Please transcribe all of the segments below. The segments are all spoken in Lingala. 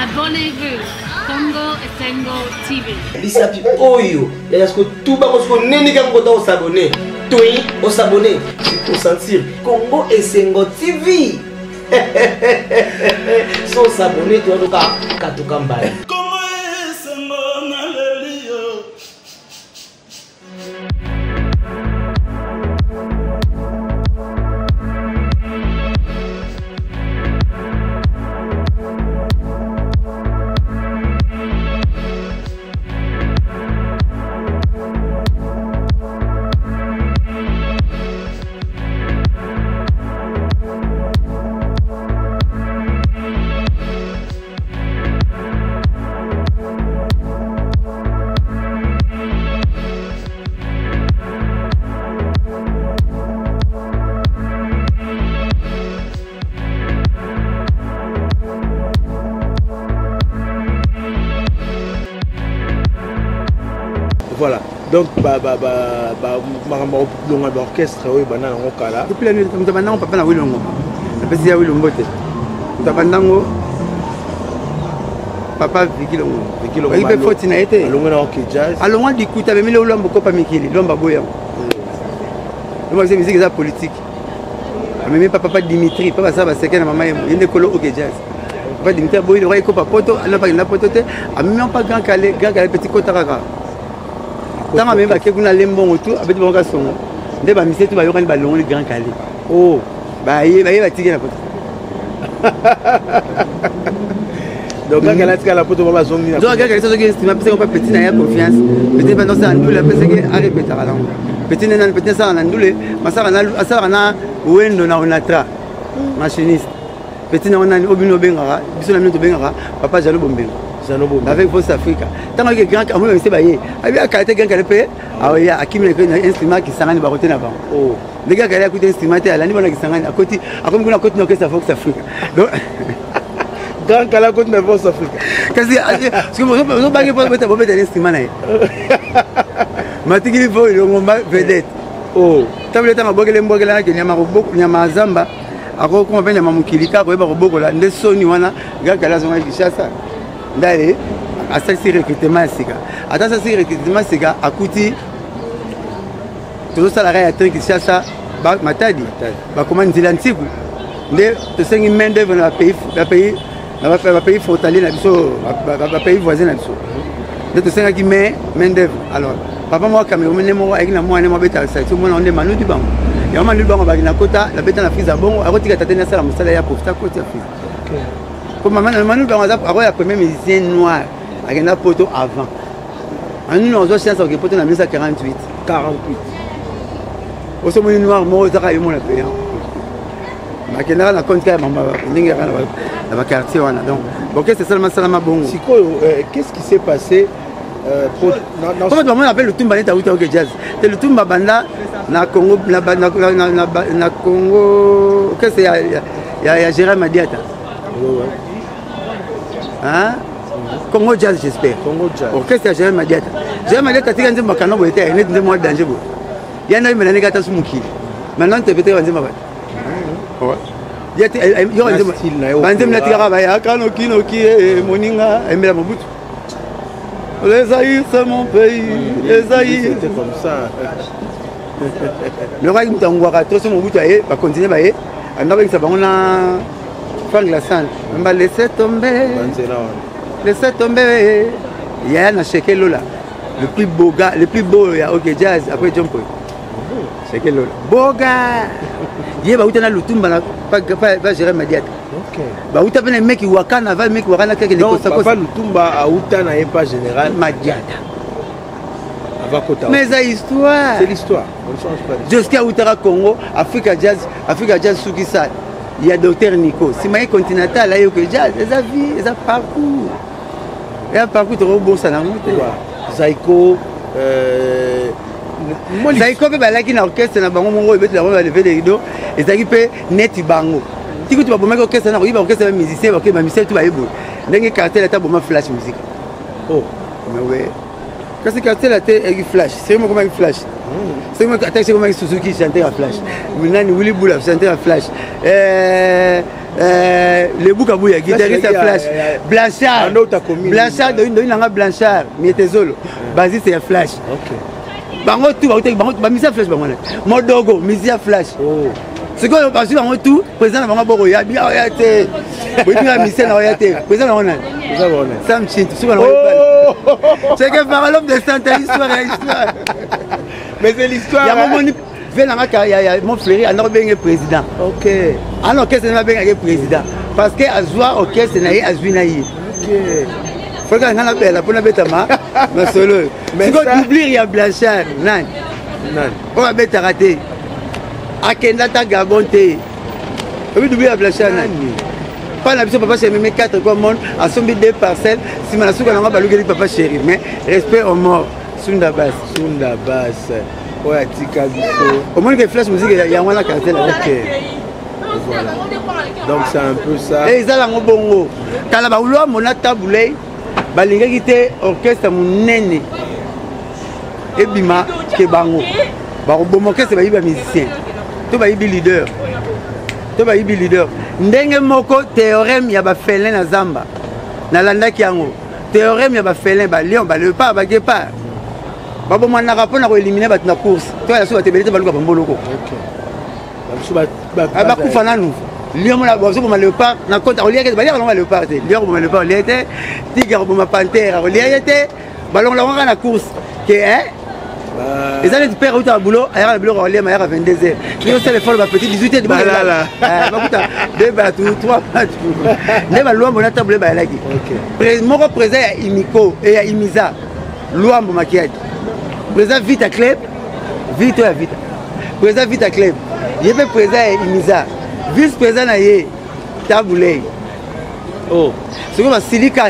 Abonnez-vous. Congo Esengo TV. Bisapi oyo. Et est-ce que tout le monde n'est pas s'abonner? Toi, on s'abonner. Tu peux sentir Congo Esengo TV. Sans s'abonner, tu vas tout cambaye. Voilà, donc l'orchestre oui banana ngokala. Depuis la nuit de banana on peut pas na wilongo. La petite wilongo te. Tabandango papa vikilongo. Vikilongo. Il peut faut na été. Alonga na OK jazz. Alonga dikuta be mile ulombo ko pa mikili, lomba boya. Moi c'est musique ça politique. Mais papa Dimitri, papa ça va c'est que maman il est colo OK jazz. Papa Dimitri boy le roi ko pa poto, ala pa na poto te, a même pas grand calé petit kotaraka. Tant même que vous n'allez pas autour avec mon garçon. Dès que monsieur tu vas y avoir un ballon le grand calé. Oh, bah il va tirer la pote. Donc quand elle a tiré la pote on va zonger. Donc quand elle s'est dit parce qu'on pas petit n'a confiance. Petit pendant ça nous la parce que à répéter à la langue. Petit n'a petit ça on a ndule, ma ça on a wendo na on a tra. Machiniste. Petit na on a obino bengara, biso na mino to bengara, papa jalo bombelo. Avec Voice Africa. Tant que grand amour c'est baillé. Avec la qualité grand calé ah oui à qui me un instrument qui s'engage baroté là bas. Oh. Les gars qui allaient écouter instrument à la niveau qui s'engage à côté à comme on a côté orchestre Voice Africa. Donc grand calé côté Voice Africa. Parce que on pas pour mettre un instrument là. Matiki faut le moment vedette. Oh. Table temps bogele mbogela que nyama roboko nyama zamba. Ako ko benya mamukilika ko ba roboko là ndesoni wana grand calé zonga kishasa. D'aller à ce recrutement siga attends ce recrutement siga akuti tout ça la réalité qui cherche ba matadi ba comment dire antiku nde te sengi main d'œuvre dans le pays frontalier na biso ba pays voisin na biso nde te sengi main d'œuvre alors papa moi Cameroun mo avec na moi ne mo beta ça tout monde on est manu du bango ya manu du bango ba na kota la beta na frise bongo akotika tatena sala musala ya profita kota frise. Comme maman, nous avons le premier musicien noir avec un poteau avant. Nous avons chance avec un poteau en 1948. 48. Au sommet noir, moi, je suis mon appel. Ma générale a compté dans le quartier. Donc, c'est seulement ça ma bonne. Qu'est-ce qui s'est passé comment on appelle le Tumba Neta Outa Jazz? C'est le Tumba Banda na Congo, na Congo. Qu'est-ce que c'est? Il y a Gérard Madiata. Hein? Congo Jazz, j'espère. Congo Jazz. Orchestre Gérard Madiata. Gérard Madiata, tu as dit que tu as été un mois danger. Il y a un homme qui a été mouki. Maintenant, tu peux te rendre compte. Il y a un homme qui a les Aïs, c'est mon pays. Les Aïs. C'était comme ça. Le roi qui m'a dit que mon bout va continuer. On a Franck Lassane. On va laisser tomber. Laisser tomber. Il y a un Sheké Lola. Le plus beau gars, le plus beau, il y a OK Jazz après John Paul. Sheké Lola. Beau gars. Il y a le Tumba, pas Gérard Madiata. Bah, où t'as un mec qui wakana, va mec qui wakana quelque chose. Non, pas le Tumba à Outana n'est pas général. Madiata. Mais c'est l'histoire. C'est l'histoire. On ne change pas. Jusqu'à Outara Congo, Africa Jazz Soukissa. Il y a Docteur Nico. Si maïe continental, là, il y a que Jazz, les avis, les parcours. Il y a un parcours de robot, ça n'a pas. Zaiko. Zaiko, il y a un orchestre, il y a un lever des rideaux. Et ça qui peut net bango. Si tu vas pour mettre orchestre, il y a un orchestre musicien, il y a un musicien, tu vas y aller. Il y a un cartel, il y a un flash musique. Oh, mais oui. Quand c'est cartel, il y a un flash. C'est comment un flash. C'est comment un Suzuki chanter un flash. Maintenant, Willy Boula chanter un flash. Le Boukabouya, guitariste Flash. Blanchard. Blanchard, Blanchard. Mietezolo. Basiste c'est Flash. Bango tout, bango misia Flash bango. Modogo, misia Flash. Ce qu'on a passé bango tout, président bango boko ya bien ya té. Oui, tu as mis ça na ya té. Président on a. Sam Chin, tu vois. C'est que par l'homme de Santa histoire. Mais c'est l'histoire. Il y a un moment il y a mon frère, il est président. Ok. Alors, qu'est-ce que c'est le président? Parce que Azwa, orchestre, c'est Azwinaï. Ok. Il faut que je l'appelle, pour la bête à ma. Mais solo. Mais quand tu oublies, il y a Blanchard. Non. On va bête à rater. Akendata Gabonte. Tu oublies Blanchard. Pas la mission, papa chéri, mais 4 commandes, à sommer 2 parcelles. Si je suis là, je vais papa chéri. Mais respect aux morts. Sunda Bass. Sunda Bass. Ouais, tika biso. Au moins que Flash musique il y a un cartel OK. Voilà. Donc c'est un peu ça. Et ça la bongo. Kala ba ulo mona tabulé balinga kité orchestre munene. Et bima ke bango. Ba bomo orchestre ba yiba musicien. To ba yibi leader. To ba yibi leader. Ndenge moko théorème ya ba felin na zamba. Na landaki yango. Théorème ya ba felin ba lion ba le pas ba guépard. Babo mwana rapport na éliminer bat na course. Toi la souba tebelete baluka bamboloko. OK. Ba kufana nous. Lion mona bozo ma léopard na compte au lié ba lion na léopard. Lion ma léopard lié tigre ma panthère lié ballon la na course que hein. Les années de père au boulot, à la boulot lié ma à 22h. Tu sais le fol ba petit 18h de là. Ba kuta deux bateaux, trois bateaux. Ne ba loi mona table ba laki. OK. Mon représentant Imiko et Imiza. Loi mo makiadi. Président Vita Club, Vito à Vita. Président Vita Club, il y avait président Imiza. Vice-président Naye, Taboulé. Oh, c'est comme un Silika.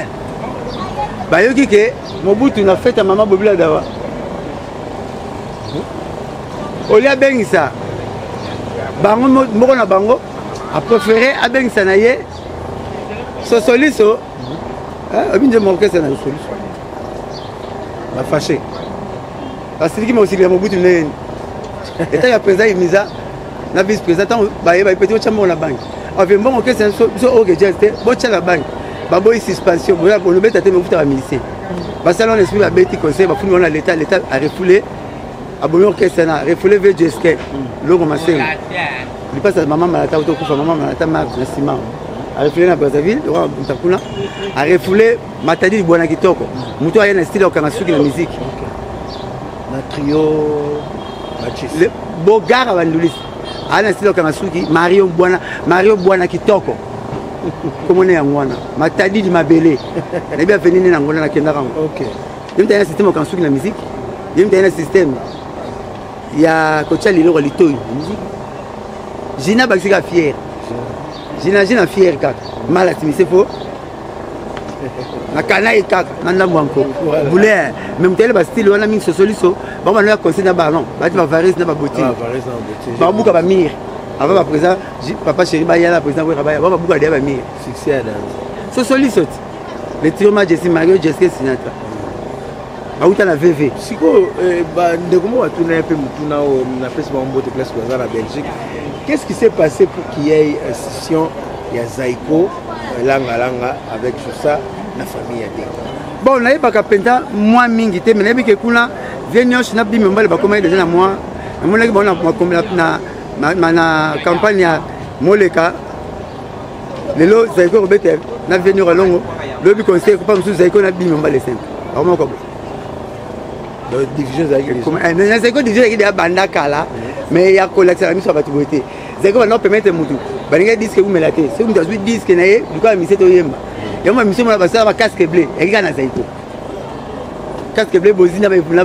Bah, yo kike, Mobutu na fait à maman Bobila Dawa. Olia Bengisa. Bango, Moro na Bango, a préféré à Bengisa Naye. Sosoliso. Ah, bien de mon orchestre na Sosoliso. La fâché. Parce que moi aussi les Mobutu né. Et il y a président Imiza, na vice-président, bah il petit au chambre la banque. Avec bon OK c'est so OK j'étais bon la banque. Ba boy suspension, voilà pour le mettre à te Mobutu à ministère. Parce que là on esprit la bête conseil, ba fouiller on a l'état a refoulé a bon OK c'est na refoulé VGSK. Logo massé. Il passe à maman malata auto kufa maman malata Marc na ciment. A refoulé na Brazzaville, roi Mtakuna, a refoulé Matadi Bwana Kitoko. Muto a un style au Kanasuki la musique. Na trio le Bogara Wandulis ana style Kamasuki Mario Bwana Kitoko komone ya mwana Matadi di Mabele na bia venine na ngona na kenda kango. OK yimta ya système Kamasuki na musique yimta ya système ya kocha lilo litoi musique Gina Baxika fier Gina fier kaka malati mi c'est faux na kanaï kaka na ndamwanko boulet même tel ba style wana mingi sosoliso ba na conseil na ballon ba ti ba varis na ba boti ba buka ba mir avant ba président papa chéri ba ya la président ba ba buka dia ba mir succès à dans sosoliso le trio ma Jesse Mario Jesse Sinatra ba uta na VV siko ba ndeko mo atuna un peu mutuna na place ba mbote place kwa la Belgique. Qu'est-ce qui s'est passé pour qu'il y ait une session il y a Zaiko langa avec tout ça la famille a dit bon na yeba ka penta moi mingi te mais que kuna venioche na bimi mbale ba koma déjà na moi mon ki bona na campagne ya moleka lelo Zaiko robete na venir longo le bi conseil ko pas musu Zaiko na bimi mbale simple vraiment ko donc division Zaiko comme na Zaiko division ki ya banda kala mais ya collecte la mission ba tuboté Zaiko va permettre mutu balinga disque vous melate c'est vous avez disque na ye du quoi mi c'est oyemba ya moi mission na basa ba casque bleu et kana Zaiko casque bleu bozina ba ipuna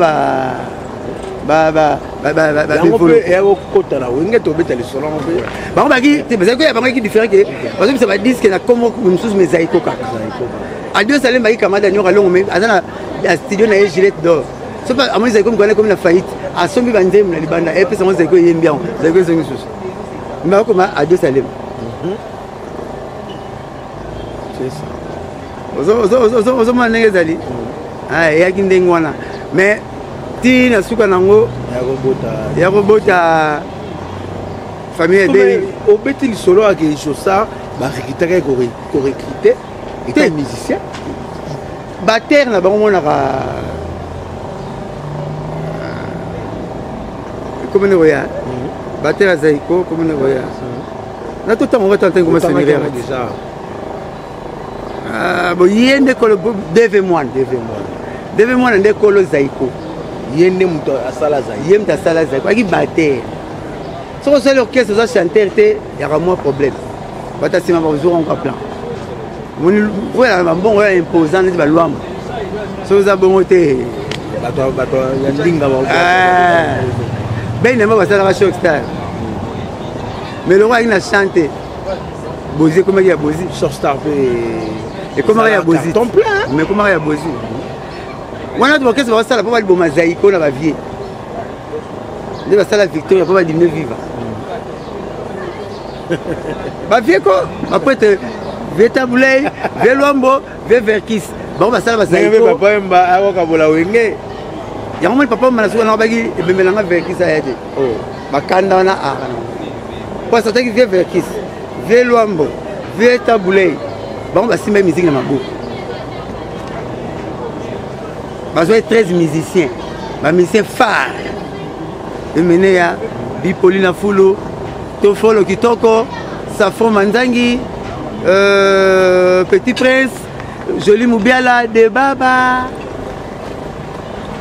ba et au kota na winga to beta le solo ba ba ki te Zaiko ya ba ki différent que parce que ça va disque na comme mususu mais Zaiko ka a Dieu salem ba ki kamada nyoka longo mais azana studio na Gillette d'or c'est pas à moi Zaiko comme la faillite a sombi bandem na libanda et puis ça moi Zaiko yembi bien Zaiko zongi susu mais comment à Dieu salem c'est ça ozo manenge zali ah ya kindeng wana mais ti na suka nango ya robota famille de au beti solo avec Josa barecrutere korecruter eta musicien batere na bango monaka komene koya batere ya Zaiko komene koya na totango ngo tantango masenire déjà bo yende kolo deve mwana nde kolo Zaiko yende muto asala Zaiko yende asala Zaiko aki batere soko sala orchestre za chanteur te yaka moins problème bata sima ba zo en plan moni voilà mbongo ya imposant neti balwamo so za bongo te bato ya ndinga ba ben ne ba sala shock star mais le roi il a chanté Bozi comment il y a Bozi shock star et comment il y a Bozi ton plein mais comment il y a Bozi wana tu orchestre va sala pas ba boma Zaiko na ba vie ne ba sala Victoria pas ba diminuer vivre ba vie ko après te Vetabulei, Velombo, Verkis. Bon, bah ça va ça. Papa mba awoka bola wenge. Ya mo papa mala suka na bagi e bemelanga Verkis ayete. Oh, bakanda na a. Kwa sa taki Verkis. Velombo, Vetabulei. Bon, bah si même musique na mabo. Bah 13 musiciens. Ba musicien phare. E meneya Bipolina Fulo, Tofolo Kitoko, Safo Manzangi. Petit Prince, Joli Moubiala, De Baba,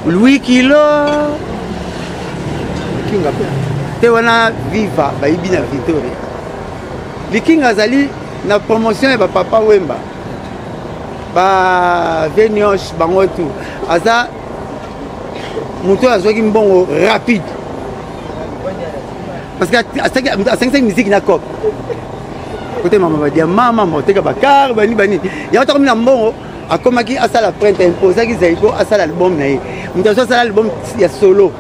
Louis Kilo, Tewana Viva, Baibina Victoria. Le King Azali, na promotion et papa Wemba, ba Venioche, Bangotu, Aza, Mouto Azoki Mbongo rapide. Parce qu'à 5 musiques, n'a pas. Côté maman va dire maman monte bakar bani ya wata comme na mbongo akomaki asala print imposa ki Zaiko asala album na ye mutaso asala album ya solo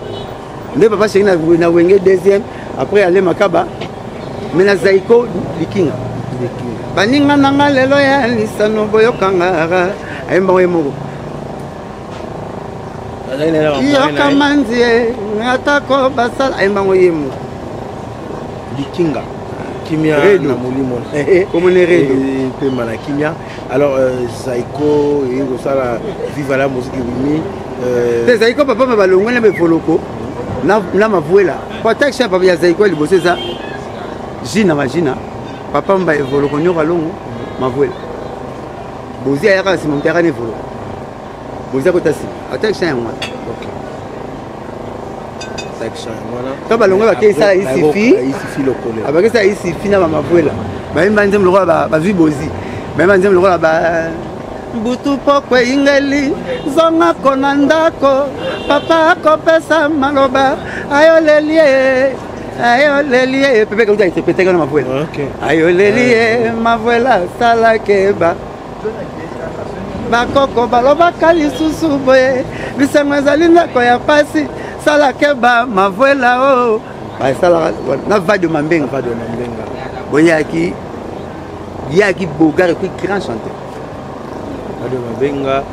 nde papa chéri na wenge deuxième après aller makaba mais na Zaiko likinga baninga nanga lelo ya lisano boyokanga ayemba yemoko yoka manzie ngatako basala ayemba yemo likinga Kimia na molimo comme on est redo pe mana Kimia alors Zaiko et ça viva la musique wimi Zaiko papa ma balongo na befoloko na mavuela kwa taxi papa ya Zaiko liboso za jina majina papa mba evoloko nyoka longo mavuela bozi ayaka simontere ne volo bozi ko tasi taxi ya mwa quand balongo ba ke sala isifi lokole abaki sala isifi na mamavuela ba imba nzembo lokola ba vibozi ba imba nzembo lokola ba butu pokwe ingeli zonga kona ndako papa kopesa maloba ayolelie pepe kauta interpréter kana mavuela ayolelie mavuela sala keba bakoko baloba kalisusu boye bisango ezali ndako ya pasi sala keba mavuela o sala na va de mambenga boyaki yaki bogar qui grand chanteur va de mambenga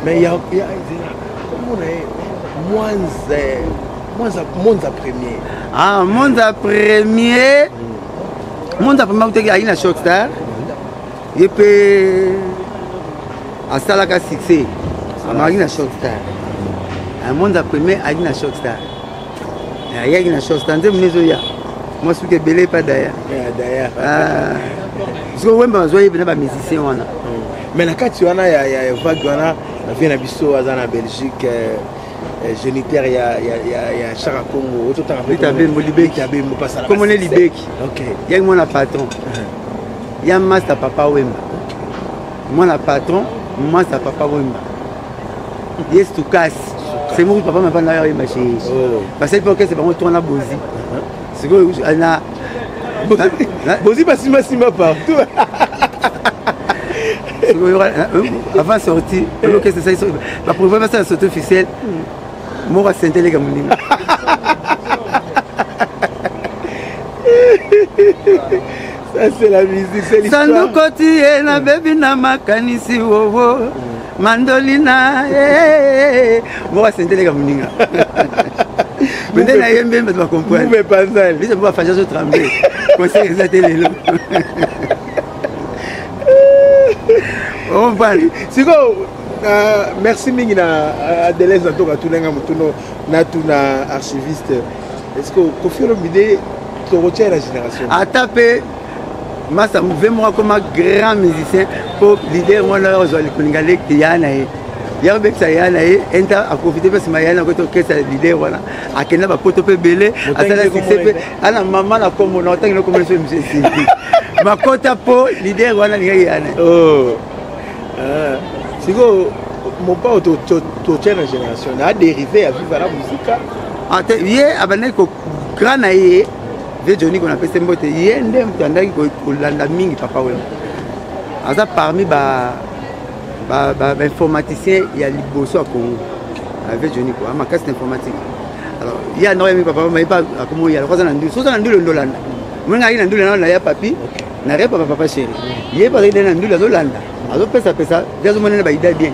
mais ya comment Monza premier Monza premier uteki aina Shockstar yepe asalaka succès amaki na Shockstar Monza premier ali na Shockstar ayaki na Shockstar nzembo nezoya moi suki ebele pa daya siko wemba bazwa yebe na bamusicien wana mais na kati wana ya vague wana navie na biso aza na Belgique géniteur ya Chara Congo ototanga Litabembo Libeki comme on est Libeki yaki mwana patron ya master papa wemba mwana patron master papa wemba yes to casse c'est moi papa m'a pas na yeba chez parce que c'est pas on na bozi c'est que na bozi simba partout avant sortie que c'est ça la première fois ça sortie officielle moi sentais comme ni ça c'est la musique c'est l'histoire sandu koti na baby na makanisi wowo mandolina moi sentais comme ni mais na yembe mais tu vas comprendre mais pas ça lui c'est pour faire ça trembler conseil eza te lelo siko merci mingi na Deleuze na toka tunenga mutuno na tuna archiviste est-ce que Koffi Olomide torotia la génération ata pe masa mvemo comme un grand musicien pour leader wana ozwa likolinga leki yana ye yarbekisa yana ye enta a profiter parce que yana ko to kesa leader wana akenda ba poto pe belé asala succès pe ana mama na komo na tangi no komo so musicien makota po leader wana ni yana oh siko mon pas to la génération a dérivé à vivre la musique ate ye abane ko grand na ye ve Johnny qu'on appelle Sembote ye nde mtandaki ko landa mingi papa we aza parmi ba informaticien ya liboso à Congo avec Johnny quoi ma casse informatique alors il y a non papa mais pas comment il y a le ndu so ndu le ndolanda mwenga ina ndu na ya papi na repa papa chéri ye ba ina ndu la ndolanda azo pesa jazo monene ba ida bien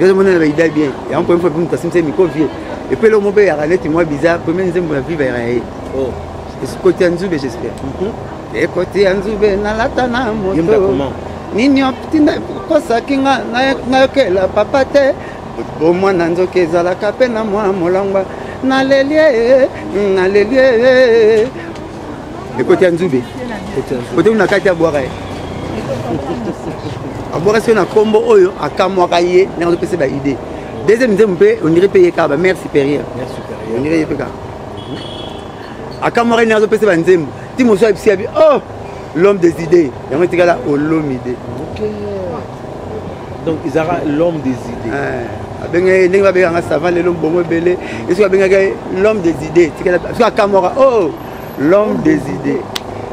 jazo monene ba ida bien et on peut me faire une tasse c'est miko vie et puis le mot be ya net moi bizarre premier nzembo la vivre ya oh c'est côté Nzube j'espère et côté Nzube na lata na moto nini optinda kosa kinga na kela papa te bo mwana nzoke zala kape na mwa molangwa na lelie et côté Nzube côté una kati ya boire aboire c'est na combo oyo akamwaka ye na ko pese ba idée deuxième nzembe on dirait payer ka ba mère supérieure on dirait peka akamwaka ni azo pese ba nzembo ti moso abisi abi oh l'homme des idées yango tikala Olomide ok donc ils aura l'homme des idées abenga ndenge ba benga savant lelo bongo belé esko abenga l'homme des idées tikala so akamwaka oh l'homme des idées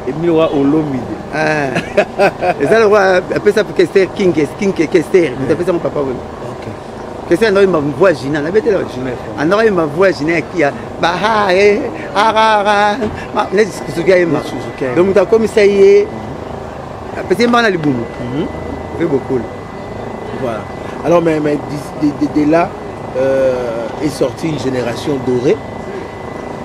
et milwa Olomide ça le roi appelle ça Kester King Kester tu appelles ça mon papa ok Kester non il m'a voix Gina la bête là Gina non il m'a voix Gina qui a bah ara les Suzuki ma donc tu as comme ça y est petit man ali boum fait beaucoup voilà alors mais de là est sortie une génération dorée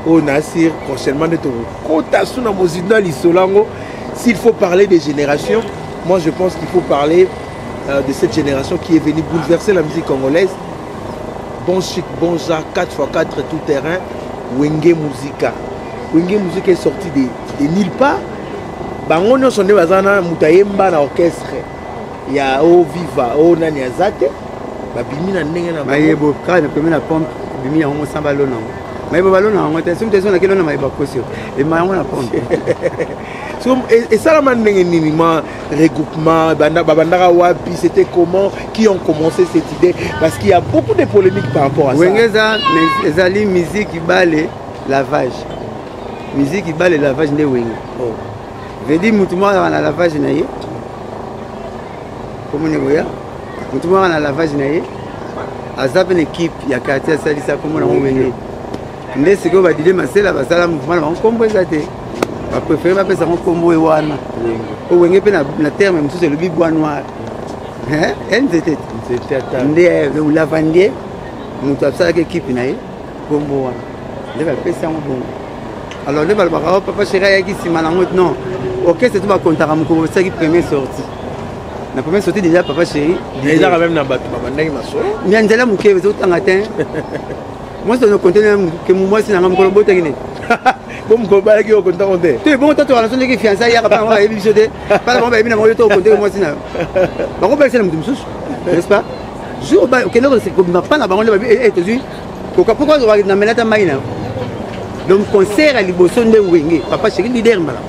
on a sur prochainement de tout kota suna mozina lisolango. S'il faut parler des générations, moi je pense qu'il faut parler de cette génération qui est venue bouleverser la musique congolaise. Bon chic, bon genre, 4x4 tout terrain, Wenge Musica. Wenge Musica est sorti de nulle part. Bangono sont des bazana mutayemba na orchestre. Il y a O Viva, O Nani Azate. Babimi na ndenge na bayebo kana pemena na pompe, bimi ya homo samba lona. Maïbo ballon en moitié, c'est une question laquelle on a maïbo caution. Et maïbo na pompe. Et ça, regroupement, Babandara Wapi, c'était comment, qui ont commencé cette idée? Parce qu'il y a beaucoup de polémiques par rapport à ça. Wengeza, mais les musique qui balait lavage. Musique qui balait lavage de Wenge. Oh. Je dis, moutouma dans la lavage naïe. Comment on est là? Moutouma dans la lavage naïe. Azap une équipe, il y a quartier ça dit ça comment on Wenge. Mais c'est que va dire mais c'est là bas là mouvement on comprend ça té. Va préférer va penser on combo et wana. O Wenge pe na terme même c'est le bibois noir. Hein? NZT. Ndé le lavandier. Nous avons ça équipe naïe. Combo wana. Le va penser on bon. Alors le balbara papa chéri qui si malango non. OK c'est tout va compter à mon ça qui première sortie. La première sortie déjà papa chéri déjà quand même na batu babandaki masolo. Nyanzela muke bezo tangatin. Moi c'est no conteneur que moi c'est na ngam ko tengine. Bon ko ba ki o konta konte. Tu bon toi relation de fiançailles ya pa ba ebi jode. Pas ba ebi na mo to konte moi c'est na. Ba ko ba c'est na mutu mususu. N'est-ce pas? Jour ba OK non c'est comme pas na ba on ba tu dis. Pourquoi on va na melata maina. Donc concert à liboso nde Wenge papa chéri leader mala.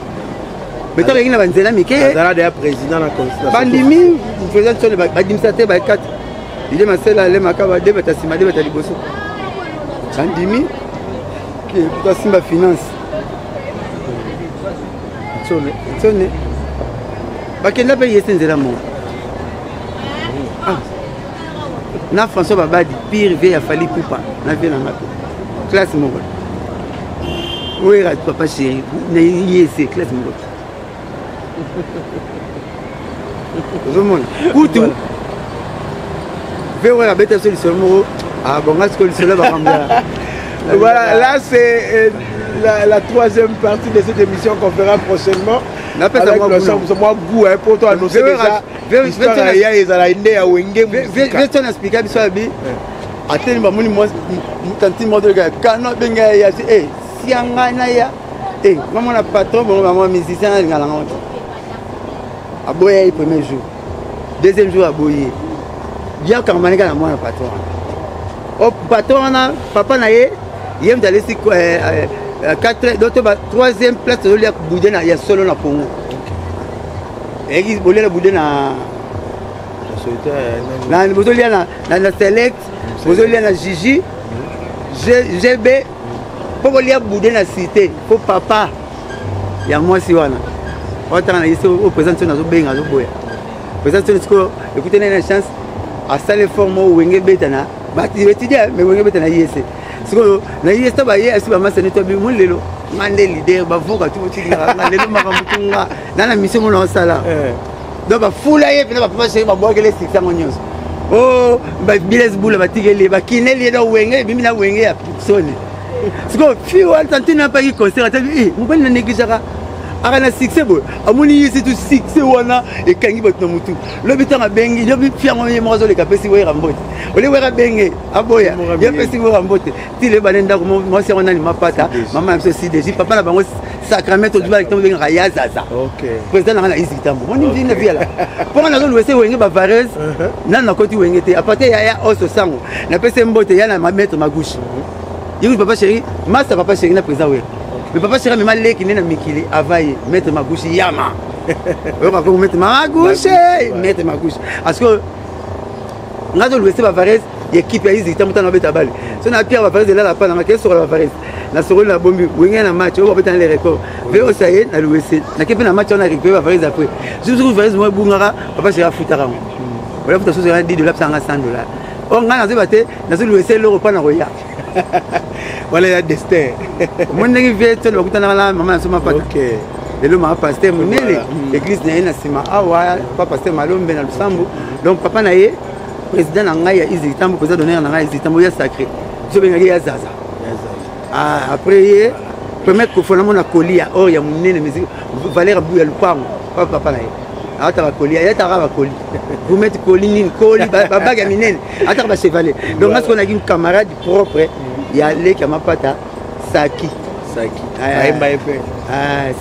Mais toi, il y a un président dans la constitution. Bandimi, président sur le administrateur, 4. Il est ma seule à l'Emakaba, deux bêtas, c'est ma deux bêtas de Bosso. Bandimi, qui est pour ma finance. Sonne. Quel a payé ces éléments? Na François Babadi, pire, il a fallu Poupa. Na vie dans ma classe, mon gars. Oui, papa chéri, c'est classe, mon gars. Koutou Véro bête solution à bon solution là. Voilà, là c'est la troisième partie de cette émission qu'on fera prochainement. Avec moi goût pour toi annoncer déjà l'histoire ya ezala inde ya wenge musique. Je expliquer biso abi. Ateni ba moni moi tanti mo de gars kana benga ya si anga na ya maman la patron bon maman musicien na ngala ngoti. Aboye premier jour. Deuxième jour aboye. Bien quand manika na moi na patron. Au patron na papa na ye yem d'aller si 4 d'autres troisième place de l'ia boudé na ya solo na Congo. Et qui bolé la boudé na bozolia na select, bozolia na Gigi, GB pour bolia boudé na cité, pour papa. Ya moi si wana. Autant na ici au présentation na zo benga zo boya. Présentation écoutez na chance à salle forme wenge betana. Ba ti étudier mais wenge betana yese. Siko na yesta ba yesi ba masene to bi mun lelo ngande leader ba voka tu tindira lelo makamutunga na mission mon sala donc ba fula ye pena ba papa chéri ba boakele 600 nyonso oh ba biles bula ba tigeli ba kineli do wenge bimi na wenge ya soni siko fi wa tantina pa ki concert tabi mo na neglijaka akana succès bo amoni yesi tu succès wana e kangi bato mutu lobi tanga bengi lobi fiango ye mozo le kapesi we rambote ole we rabenge aboya ye pesi we rambote ti le banenda ko mo se wana ni mapata mama mso si deji papa na bango sacramento du ba kitambo benga ya zaza OK président na isi kitambo moni ndine via la pour na zo wese wenge ba vareuse na koti wenge te apate ya oso sango na pese mbote ya na maître magouche yiki papa chéri masa papa chéri na président we. Mais papa chéri me malé qui n'est na mikili avaye mettre ma gauche yama. On va pas mettre ma gauche, mettre ma gauche. Parce que ngazo l'ouest ba Varese équipe ya izita mutana beta balle. So na Pierre ba Varese là la pas na maquette sur la Varese. Na soro na bombi wenga na match on va mettre les records. Veo saye na l'ouest. Na kepe na match on a récupéré ba Varese après. Juste Varese moi bungara papa chéri futara. Voilà futa so $10 $100. On ngana ze bate na so l'ouest le repas na roya. Voilà le destin. Mon arrivé tout le bakutana la maman soma pas. OK. Le ma pasteur monele l'église na sima awa papa pasteur malombe na Lusambo. Donc papa na ye président na ngai ya izitambo président d'honneur na ngai izitambo ya sacré. Je benga ya zaza. Ah après ye premier kofona mona kolia or ya monene musique Valère Bouya Lupango papa na ye. Ata ba kolia ya ta ba koli. Vous mettez coline coli baba ga minene ata ba chevalier. Donc parce qu'on a une camarade propre il y a les qui m'a pas ta Saki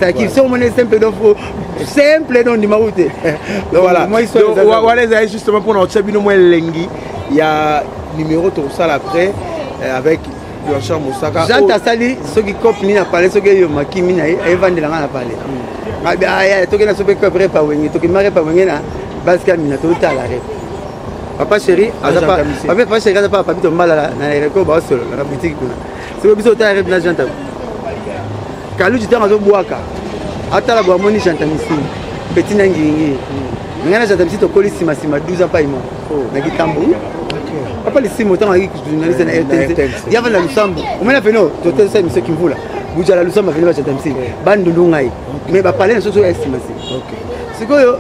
Saki sont mon simple donc ni maouté. Donc voilà. Voilà justement pour notre chabino moi lengi il y a numéro tout ça après avec Blanchard Moussaka. J'entends sali ceux qui copent ni na parler ceux qui yo makimi na e vendre na parler. Ah to que na so pe préparer pa wengi to que mare pa wengi na basket mina to ta la papa chéri papa chéri n'a pas papito mbala na record ba solo na boutique kuna c'est biso ta rep na janta kalu jitanga zo boaka atala bo moni janta misini petit na ngingi ngana janta misito kolisi masima 12 ans pa imo na kitambo papa le simo tanga ki journaliste na RTNC yava na Lusambo omena feno to te sa misio kimvula buja la Lusambo feno ba janta misini bandundu ngai mais ba parler na so estimation OK sikoyo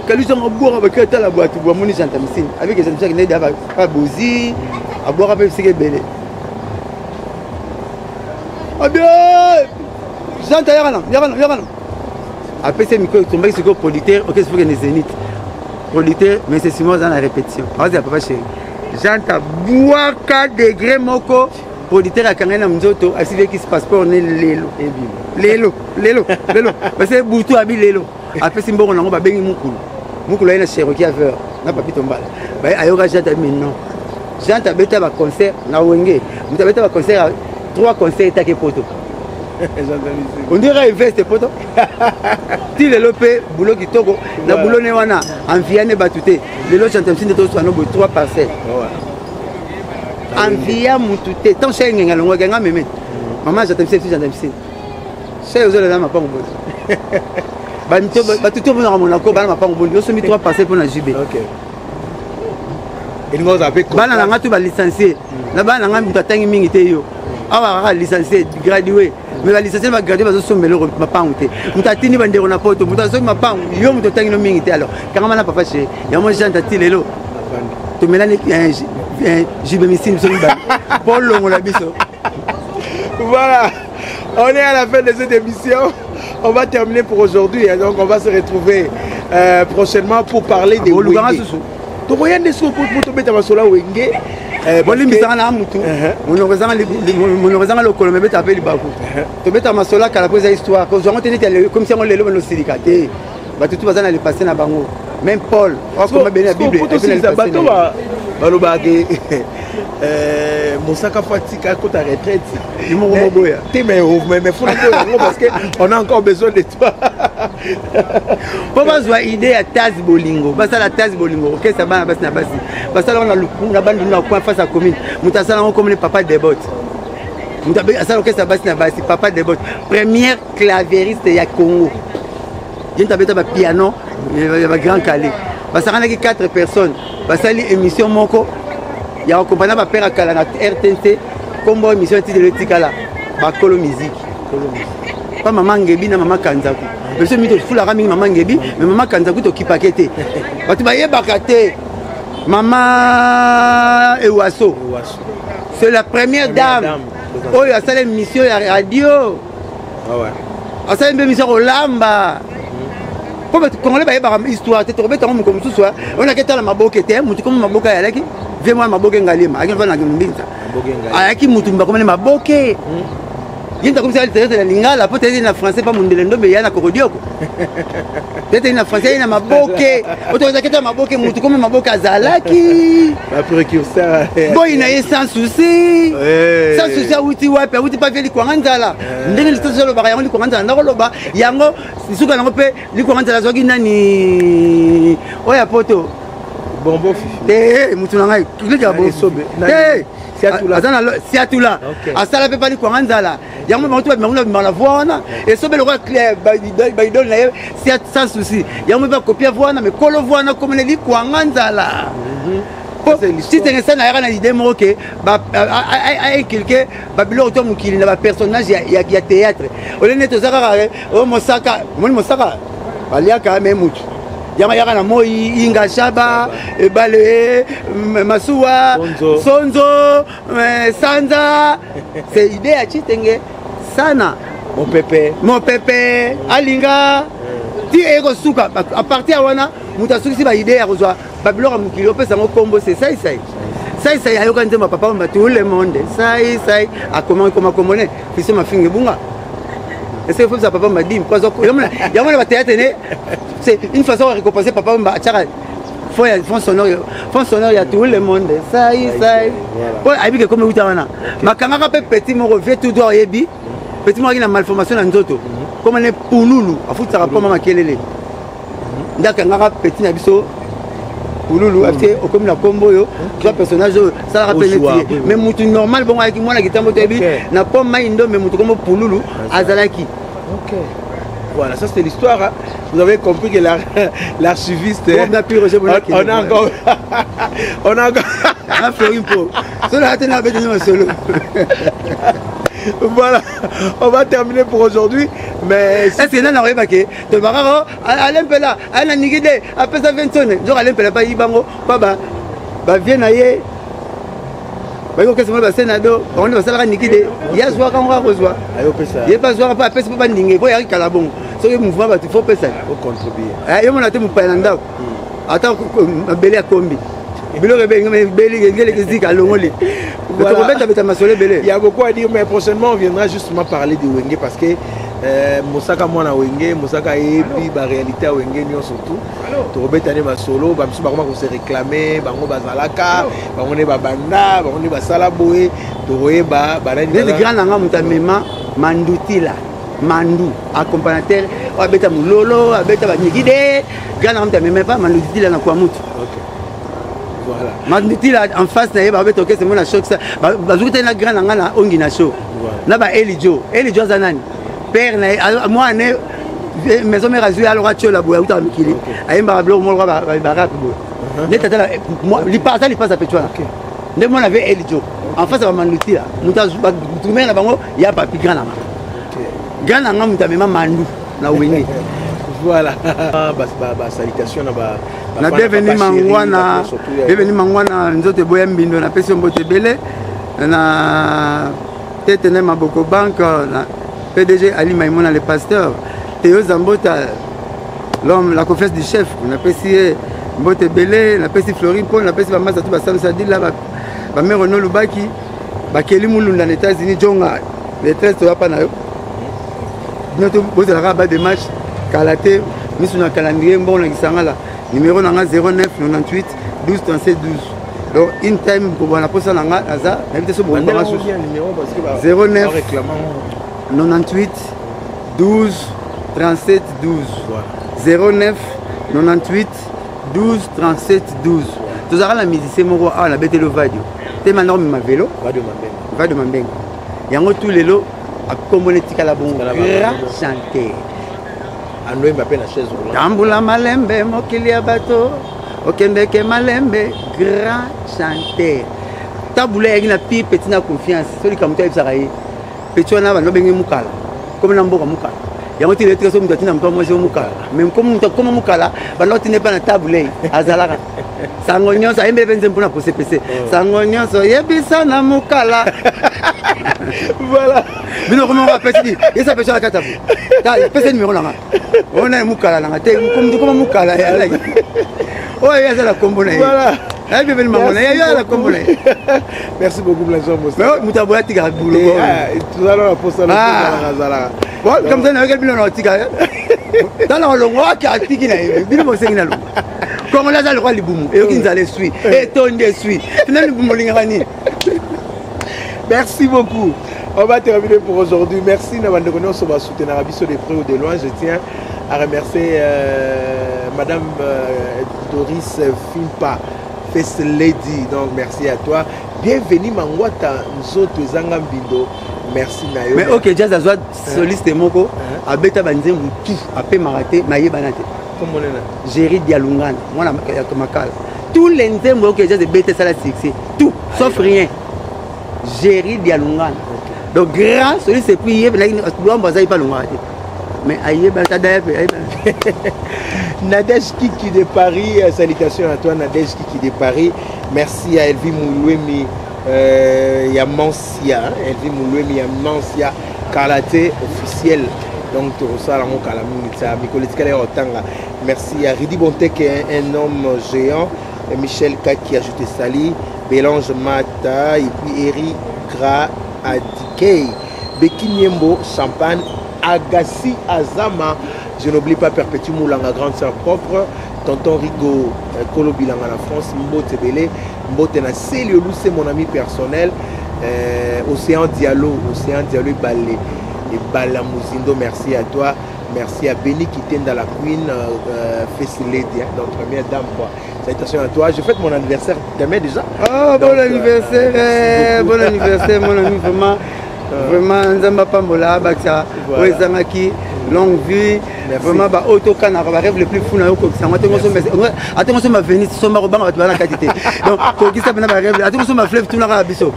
kalu tanga boaka ba kata la boîte bo moni janta misini avec les gens qui ne dava pas bozi a boaka pe sike belé abia janta yagana après c'est micro tomber sur politaire OK c'est faut que les zénith politaire mais c'est Simon dans la répétition vas-y papa chéri janta boaka degré moko politaire akangena mzoto asive qui se passeport ne lelo parce que butu abi lelo après c'est mbongo nango ba bengi mukulu ina Cherokee Aver na papito mbala ba ayoka janta maintenant janta beta ba concert na wenge mutabeta ba concert 3 concerts take poto on dirait veste poto ti le lopé boulot kitoko na boulot ne wana enviane batute le lo janta msinde to so no 3 parcelles envia mutute tant chez ngenga longo ngenga meme maman janta msinde chez ozole na mapango bozo batuto bona monako bana mapango bozo yo somi 3 parcelles pour na JB OK il nous a fait bana na ngatu ba licencié na bana ngam tatangi mingi te yo awa licencié gradué mais la licencié va graduer bazo sombelo mapango te mutatini bandero na poto mutaso mapango yo mutotangi no mingi te alors kanga na papa chez ya mo janta ti lelo to melani JB misine so ba polo ngola biso voilà On est à la fin de cette émission. On va terminer pour aujourd'hui. Donc on va se retrouver prochainement pour parler des Wenge. Donc il y a des choses pour mettre ma sola Wenge. Bolimbisanga na mutu. Monokozanga le kolombe beta appeli baku. To beta masola kala poza histoire. Ko zongo tenete comme si on le lo silikate. Ba tutu bazana le passer na bango. Même Paul, comme bien la Bible, bateau balobake Moussaka Fatika quand ta retraite. Mais faut parce que on a encore besoin de toi. Pour avoir une idée à Taz Bolingo, basta la Taz Bolingo, OK ça va basta na basi. Basta là on a le na bande na coin face à commune. Mutasala on comme le papa des bottes. Mutasala OK ça basta na basi, papa des bottes. Première clavieriste ya Congo. Il y a un piano, il y a un grand calé. Parce qu'il y a 4 personnes. Parce qu'il y a une émission Moko. Il y a un compagnon qui a fait la RTNT. Comme une émission de l'étikala. Bakolo musique. Pas maman Ngebi, maman Kanzaku. Monsieur Mito, il faut la ramener maman Ngebi, mais maman Kanzaku est occupée. Tu vas y bakate. Maman Ewaso. C'est la première dame. Oh, il y a une émission à la radio. Ah ouais. Il y a une émission au Lamba. Comme on a une histoire, tu te comme ce soir, on a quitté la maboke, tu comme maboka yalaki, viens-moi maboke ngalima, avec un mbinta. Ayaki mutumba comme les maboke. Il y a comme ça, il y a la lingala, peut-être en français, pas mon delendo, mais il y a un corodio. Peut-être en français, il y a maboke. Autant que tu maboke, mutu comme maboka zalaki. La précurseur. Bon, il y a sans souci. Sans souci, outi wapi, outi pas fait les kwanzala. Ndenge le station le barrière, les kwanzala, n'aroloba. Yango, si tu as un peu, les kwanzala zogi nani. Oya poto. Bonbon fifi. Eh, mutu nangai, tu les gabo. Eh. Si à tout là, à ça la pas quoi anzala. Il y a un moment où on la voix et ce bel roi clair, si à sans souci. Il y a un moment copier voix mais colo voix comme les livres quoi anzala. Si tu es une idée que quelqu'un Babylone autant qu'il a un personnage il y a théâtre. On est tous au Mosaka, Balia quand même mucho. Yamayaka na moi ingashaba bale masuwa sonzo sanza c'est idée à chitenge sana mon pépé alinga ti ego suka à partir wana mutasuki ba idée ya kozwa babilo mukilo pesa ngo kombo c'est ça ayoka nzema papa mba tout le monde ça a comment commoner fils ma finge bunga. Est-ce que ça papa m'a dit parce que il y a mon théâtre c'est une façon de récompenser papa m'a fond sonore il y a tout le monde ça bon abi comme utawana makanga pe petit mo revient tout droit yebi petit mo qui na malformation na nzoto comme on est pululu afuta pas mama kelele ndaka ngaka petit na biso pululu après comme la combo yo trois personnages ça rappelle mais mutu normal bon avec moi na kitambo tebi na pomme indo mais mutu comme pululu azalaki. OK. Voilà, ça c'est l'histoire. Hein. Vous avez compris que l'archiviste on a pu on a encore un fleurin pour cela a été solo. Voilà, on va terminer pour aujourd'hui. Mais est-ce que là, on arrive à que de Bararo, Alain Pella, Alain Nigide, après ça 20 tonnes, genre Alain Pella, pas Ibango, Baba, viens ailleurs. Parce que c'est moi, Sénado, on va s'arrêter Nigide, il y a soir quand on va recevoir. Il n'y a pas soir, pas après, c'est pas Ningé, il y a Calabon. C'est le mouvement, il faut passer. Il faut contribuer. Il y a mon atout, mon père, attends, belé à combi. Il y a beaucoup à dire, mais prochainement on viendra justement parler de Wenge parce que Moussaka Mwana Wenge, Moussaka Ebi, la réalité à Wenge, surtout. Tu rebelles t'année ma solo, bah monsieur comment on s'est réclamé, bah on va Zalaka, bah on est Banda, bah on est Salaboé, tu rebelles bah des grands langues mutamema mandutila. Mandu, accompagnateur, abeta mulolo, abeta banigide, grand langue mutamema pas mandutila na kwa mutu. Voilà. Mandutila en face na yeba abeta c'est mon choc ça. Bazuta na grand langue na ongi na show. Na ba Elijo zanani. Père na moi né maison mère azui alors tu la boya uta mikili. Ayemba blo mo ba rap bo. Neta tala moi li passe à petwa. Ne moi avait Elijo. En face à Mandutila. Muta tu mena bango ya papi grand langue. Grand langue mutamema mandu na Wenge. Voilà. Salutation na bienvenue mangwana nzote boya mbindo na pesi mbote bele na tete na maboko bank na PDG Ali Maïmona, le pasteur. Théo Zambota, l'homme, la confesse du chef. On a passé Mbote Belé, on a passé Florine Paul, on a passé Bamasa Touba Sam Sadil, là, ma mère Renaud Lubaki, Bakeli Moulounda, les États-Unis, Djonga, les 13 de la Panayo. Notre boss de la rabat de match, Kalaté, nous sommes dans le calendrier, bon, on a là. Numéro 09 98 12 37 12. Donc, in time, pour la poste, on a 09 98 12 37 12. 09 98 12 37 12. Tout ça, la musicien, on a bêté le vadio. C'est maintenant ma vélo. Va de ma bengue. Il y a tous les lots à commonétique à la bonne. Chanter. Andoué m'a peine la chaise roulante. Tambula Malembe, Mokilia Bato, Okembeke Malembe, grand chanteur. Taboula avec la pire petite confiance. Celui qui a monté avec Saraï. Petit on a va bengi Mukala. Comme Namboka Mukala. Il y a un petit lettre sur mon doigt, moi je Mukala. Même comme Mukala, l'autre n'est pas la taboula. Azalaka. Sangonion, ça aime bien pour la CPC. Sangonion, ça y est bien na Mukala. Voilà. Mais non, comment on va faire? Il s'appelle sur la carte. Il fait numéro là. On a un Mukala là. Comment Mukala? Oh, il y a la combone. Voilà. Merci beaucoup, Blanchard Mossa. Moutaboula Tiga Boulot. Tout à l'heure, pour ça, comme ça, on a regardé le Tiga. Dans le roi qui a Tigina, il m'a dit comme on a le roi Liboum, et qui nous allait suivre, et Tony suit. Merci beaucoup. On va terminer pour aujourd'hui. Merci d'avoir soutenir Abisso de près ou de loin. Je tiens à remercier Madame Doris Fimpa, First Lady. Donc merci à toi. Bienvenue Mangwata Nzoto Zangambindo. Merci Nayo. Mais ok, Jazz Azwa soliste Moko, Abeta Banzem tout, Apé Maraté, Maye Banate. Comment on est là? Géry Dialungan, moi la Makal. Tous les nzembo ok, Jazz Beta Sala Sixé. Tout, sauf rien. Géry Dialungan. Donc grand, celui c'est puis il doit baser pas loin. Mais aïe Nadège Kiki de Paris, salutations à toi Nadège Kiki de Paris. Merci à Elvi Moulouemi Yamansia, Elvi Moulouemi Yamansia Kalaté officiel. Donc tu reçois la mon Kalamunita, Mikoletika Otanga. Merci à Ridi Bontek, un homme géant, Michel Kaki a ajouté Sali, Bélange Mata, et puis Eric Gra Adikei, Beki Niembo, Champagne, Agassi Azama, je n'oublie pas Perpétue Moulanga, grande sœur propre, Tonton Rigo, Kolo Bilanga la France, Mbote Belé, Mbote na Céliolou, c'est mon ami personnel, Océan Diallo Balé, et Balamuzindo, merci à toi, merci à Béni qui t'aime dans la Queen, First Lady, donc première dame quoi. Salutations à toi, je fête mon anniversaire demain déjà. Oh, bon anniversaire, bon anniversaire mon ami, vraiment, Nzamba Pambola, Baksa, Oezangaki, longue vie, vraiment, Autokan, rêve le plus fou, attention, ma Venise, Soma Robin, tu vas la qualité. Donc, Kokisa, rêve, attention, ma fleuve, tout la biso.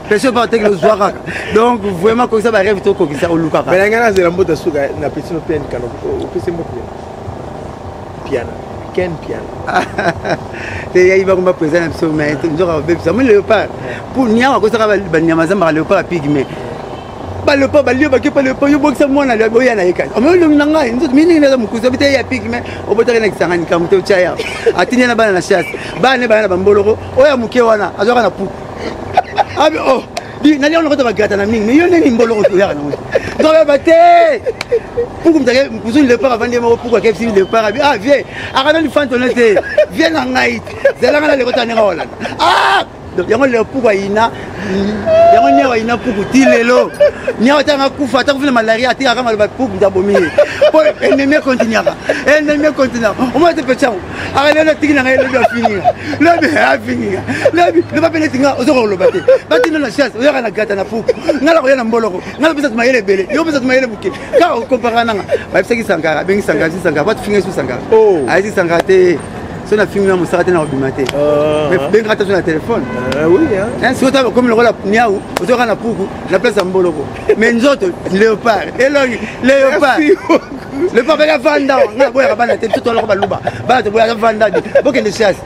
Pêche pas avec le Zoara. Donc, vraiment, Kokisa, rêve, tout Kokisa, au Luka. Mais la gana, c'est la mode de Souga, n'a pas de piano, au PC piano. Ken piano. Il va me présenter un peu, mais je léopard. Pour Nia, on va le léopard pygmée. Le pas le pas le pas le boxe moi na le boya na yeka. Mais le nanga nzo mini na mukuza bita ya pygmée au botare na kisangani kamuto chaya. Atinya na bana na chasse. Bana bana bamboloko. Oya muke wana azoka na pu. Abi oh. Di na leo ngota bagata na mingi. Mais yo neni mboloko to ya na. Donc baté. Pour me dire mukuzu le pas vendre mo pourquoi KFC le pas ah viens. Arana li fantonete. Viens na ngai. Zela ngala le kota nga wala. Ah donc yango le pourquoi ina yango nyawa ina puku tilelo nyawa tanga kufa ta kufina malaria ati kama ba puku ndabomi po ennemi continue on va te pécher ala le tigina ngai le fini le be a fini le ba pele tinga ozoko lo bate batino na chasse oya na gata na puku ngala ko yana mboloko ngala bisa mayele bele yo bisa mayele buke ka komparana ba bisaki sangara bengi sangara ba finga su sangara ayi sangara te si on a filmé mon sarraté dans l'ordinateur. Mais bien grâce à la téléphone. Oui, hein. Si on a comme le rôle à Niaou, on aura la place en Boloko. Mais nous autres, léopard. Et là, léopard. Le papa ya vanda, nga boya bana te tout alors baluba. Bana te boya vanda. Bokende chasse.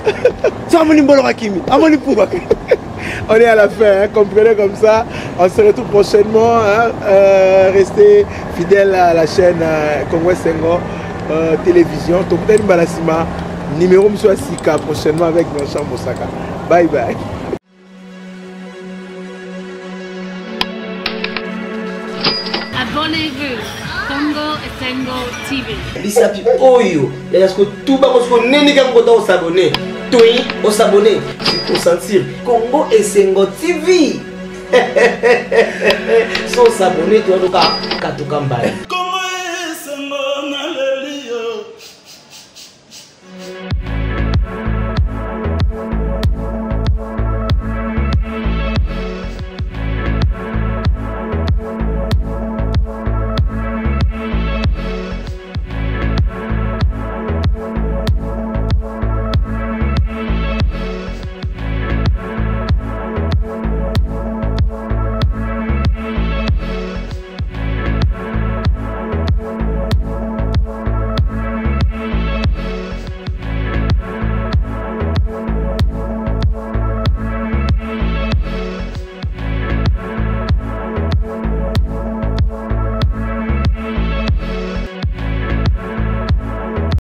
Ça mon mbolo rakimi. Amoni pouba. On est à la fin, hein, comprenez comme ça. On se retrouve prochainement. Hein, restez fidèles à la chaîne Congo Sengo Télévision. Tokutani Balasima, numéro Monsieur Sika, prochainement avec Vincent Mosaka. Bye bye. Abonnez-vous. Congo Sengo TV. Bisapi oyo. Il y a ce que tout bas parce que neni quand on s'abonner. Toi, on s'abonner. C'est pour sentir Congo Sengo TV. Sans s'abonner, tu vas donc à Katukambaye.